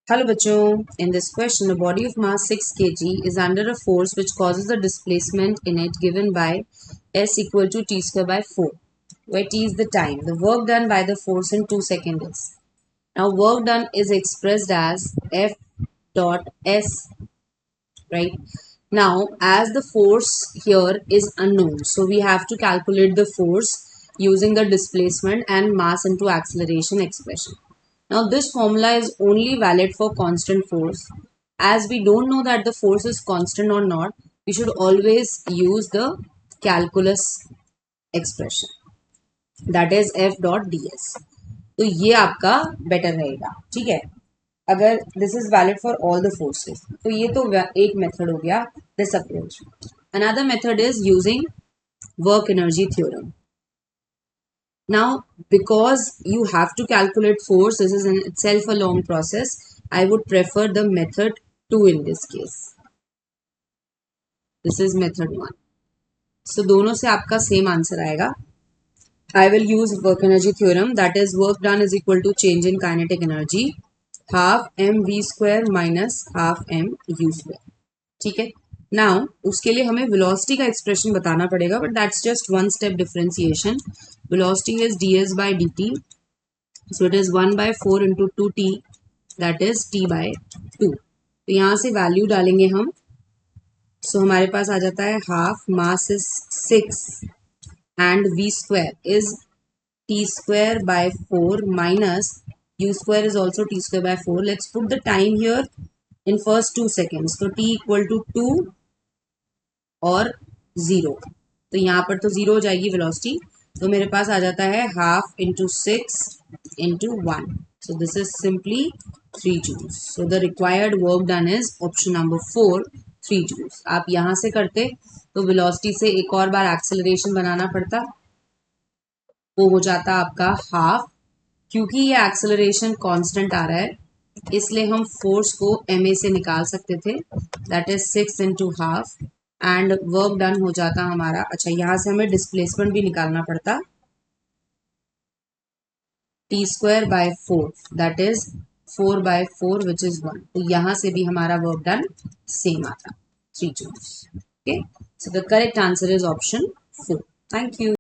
Hello bachcho, in this question a body of mass 6 kg is under a force which causes a displacement in it given by S equal to t square by 4 where t is the time. The work done by the force in 2 seconds is. Now work done is expressed as F dot S, right? Now as the force here is unknown, so we have to calculate the force using the displacement and mass into acceleration expression. Now this formula is only valid for constant force. As we don't know that the force is constant or not, we should always use the calculus expression, that is F dot ds. तो ये आपका better रहेगा, ठीक है. अगर this is valid for all the forces तो ये तो एक मेथड हो गया this approach. Another method is using work energy theorem. Now, because you have to calculate force, this is in itself a long process. I would prefer the method 2 in this case. This is method 1. So, दोनों से आपका same answer आएगा. I will use work energy theorem, that is work done is equal to change in kinetic energy half mv square minus half mu square. ठीक है. Now उसके लिए हमें velocity का एक्सप्रेशन बताना पड़ेगा, but that's just one step differentiation. Velocity is ds by dt, so it is 1 by 4 into 2t, that is t by 2. तो यहाँ से वैल्यू डालेंगे हम. सो हमारे पास आ जाता है half mass is 6 and v square is t square by 4 minus u square is also t square by 4. Let's put the time here in first 2 seconds. तो t equal to 2 और 0. तो यहाँ पर तो 0 हो जाएगी वेलोसिटी. तो मेरे पास आ जाता है half into 6 into 1. So this is simply 3 joules. So the required work done is option number 4, 3 joules. आप यहाँ से करते तो वेलोसिटी से एक और बार एक्सेलरेशन बनाना पड़ता, वो हो जाता आपका हाफ. क्योंकि ये एक्सेलरेशन कांस्टेंट आ रहा है इसलिए हम फोर्स को ma से निकाल सकते थे, that is 6 into half and work done हो जाता हमारा. अच्छा, यहाँ से हमें डिस्प्लेसमेंट भी निकालना पड़ता, T square by 4, that is 4 by 4 which is 1. तो यहाँ से भी हमारा वर्क डन सेम आता, 3 joules. Okay, so the correct answer is option 4. Thank you.